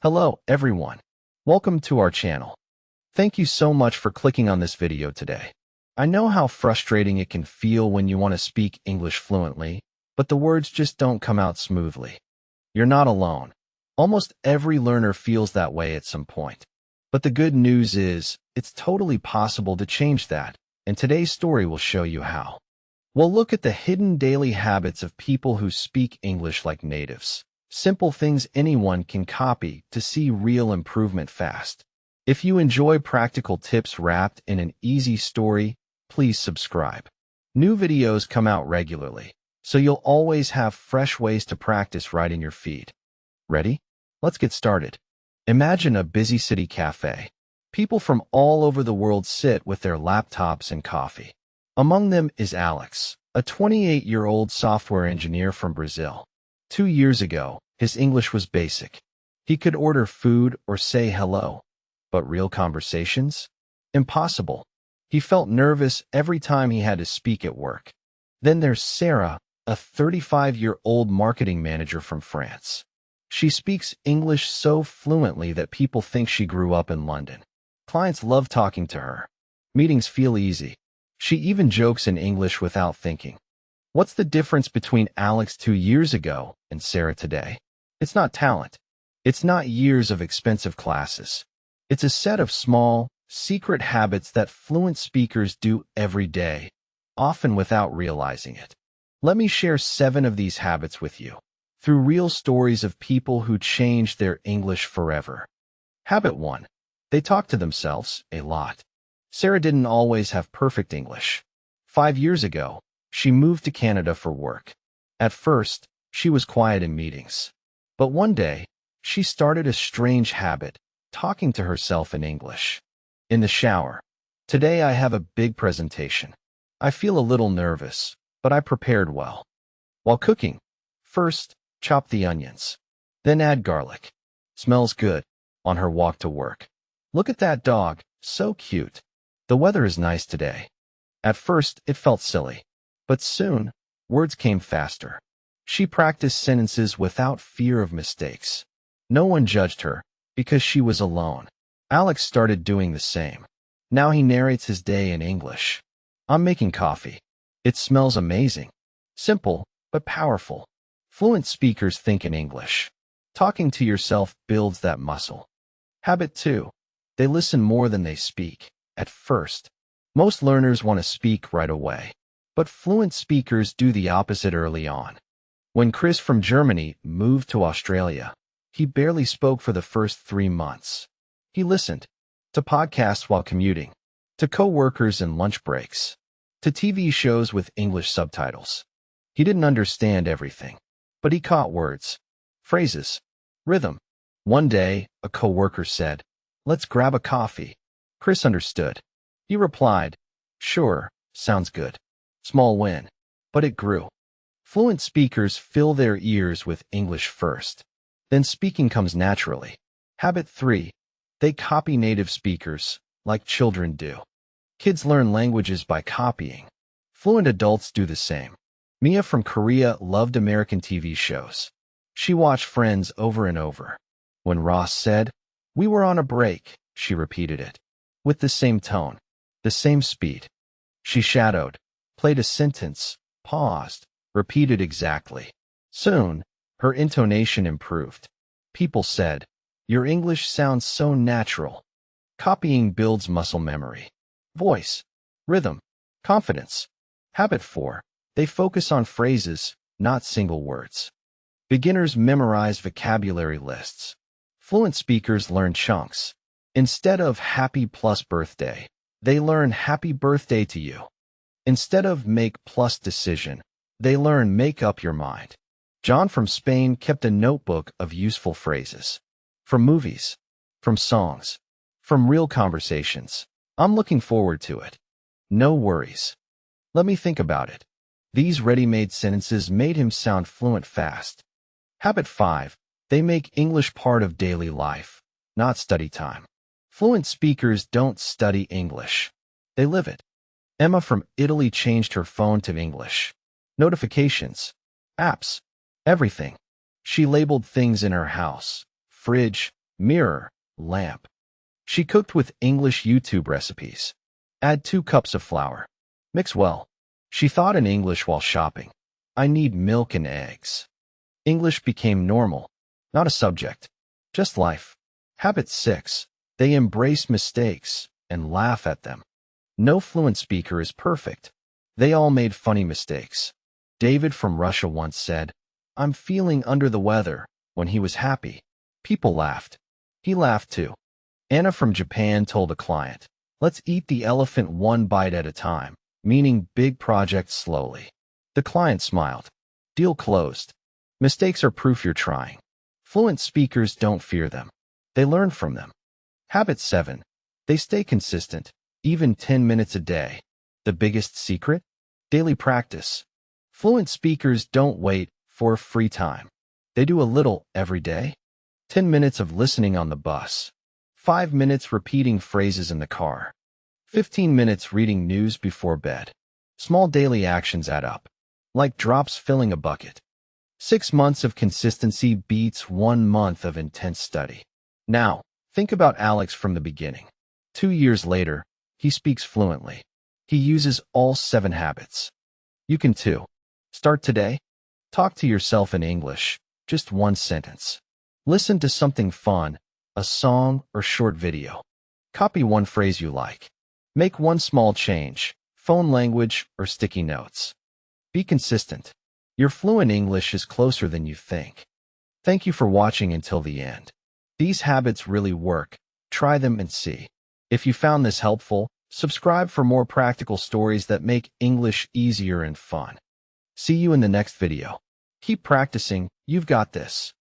Hello, everyone. Welcome to our channel. Thank you so much for clicking on this video today. I know how frustrating it can feel when you want to speak English fluently, but the words just don't come out smoothly. You're not alone. Almost every learner feels that way at some point. But the good news is, it's totally possible to change that, and today's story will show you how. We'll look at the hidden daily habits of people who speak English like natives. Simple things anyone can copy to see real improvement fast. If you enjoy practical tips wrapped in an easy story, please subscribe. New videos come out regularly, so you'll always have fresh ways to practice right in your feed. Ready? Let's get started. Imagine a busy city cafe. People from all over the world sit with their laptops and coffee. Among them is Alex, a 28-year-old software engineer from Brazil. 2 years ago, his English was basic. He could order food or say hello. But real conversations? Impossible. He felt nervous every time he had to speak at work. Then there's Sarah, a 35-year-old marketing manager from France. She speaks English so fluently that people think she grew up in London. Clients love talking to her. Meetings feel easy. She even jokes in English without thinking. What's the difference between Alex 2 years ago and Sarah today? It's not talent. It's not years of expensive classes. It's a set of small, secret habits that fluent speakers do every day, often without realizing it. Let me share 7 of these habits with you, through real stories of people who changed their English forever. Habit 1. They talk to themselves a lot. Sarah didn't always have perfect English. 5 years ago, she moved to Canada for work. At first, she was quiet in meetings. But one day, she started a strange habit, talking to herself in English. In the shower. Today I have a big presentation. I feel a little nervous, but I prepared well. While cooking, first, chop the onions. Then add garlic. Smells good. On her walk to work. Look at that dog, so cute. The weather is nice today. At first, it felt silly. But soon, words came faster. She practiced sentences without fear of mistakes. No one judged her, because she was alone. Alex started doing the same. Now he narrates his day in English. I'm making coffee. It smells amazing. Simple, but powerful. Fluent speakers think in English. Talking to yourself builds that muscle. Habit 2. They listen more than they speak. At first, most learners want to speak right away. But fluent speakers do the opposite early on. When Chris from Germany moved to Australia, he barely spoke for the first 3 months. He listened to podcasts while commuting, to co-workers and lunch breaks, to TV shows with English subtitles. He didn't understand everything, but he caught words, phrases, rhythm. One day, a co-worker said, "Let's grab a coffee." Chris understood. He replied, "Sure, sounds good." Small win, but it grew. Fluent speakers fill their ears with English first. Then speaking comes naturally. Habit 3. They copy native speakers, like children do. Kids learn languages by copying. Fluent adults do the same. Mia from Korea loved American TV shows. She watched Friends over and over. When Ross said, "We were on a break," she repeated it. With the same tone, the same speed. She shadowed, played a sentence, paused, repeated exactly. Soon, her intonation improved. People said, "Your English sounds so natural." Copying builds muscle memory, voice, rhythm, confidence. Habit 4. They focus on phrases, not single words. Beginners memorize vocabulary lists. Fluent speakers learn chunks. Instead of happy plus birthday, they learn happy birthday to you. Instead of make plus decision, they learn make up your mind. John from Spain kept a notebook of useful phrases. From movies, from songs, from real conversations. I'm looking forward to it. No worries. Let me think about it. These ready-made sentences made him sound fluent fast. Habit 5. They make English part of daily life, not study time. Fluent speakers don't study English. They live it. Emma from Italy changed her phone to English. Notifications, apps, everything. She labeled things in her house, fridge, Mirror, lamp. She cooked with English YouTube recipes. Add 2 cups of flour. Mix well. She thought in English while shopping. I need milk and eggs. English became normal, not a subject, just life. Habit 6. They embrace mistakes and laugh at them. No fluent speaker is perfect. They all made funny mistakes. David from Russia once said, "I'm feeling under the weather," when he was happy. People laughed. He laughed too. Anna from Japan told a client, "Let's eat the elephant one bite at a time," meaning big projects slowly. The client smiled. Deal closed. Mistakes are proof you're trying. Fluent speakers don't fear them. They learn from them. Habit 7. They stay consistent, even 10 minutes a day. The biggest secret? Daily practice. Fluent speakers don't wait for free time. They do a little every day. 10 minutes of listening on the bus. 5 minutes repeating phrases in the car. 15 minutes reading news before bed. Small daily actions add up, like drops filling a bucket. 6 months of consistency beats 1 month of intense study. Now, think about Alex from the beginning. 2 years later, he speaks fluently. He uses all 7 habits. You can too. Start today. Talk to yourself in English, just 1 sentence. Listen to something fun, a song or short video. Copy 1 phrase you like. Make 1 small change, phone language or sticky notes. Be consistent. Your fluent English is closer than you think. Thank you for watching until the end. These habits really work. Try them and see. If you found this helpful, subscribe for more practical stories that make English easier and fun. See you in the next video. Keep practicing. You've got this.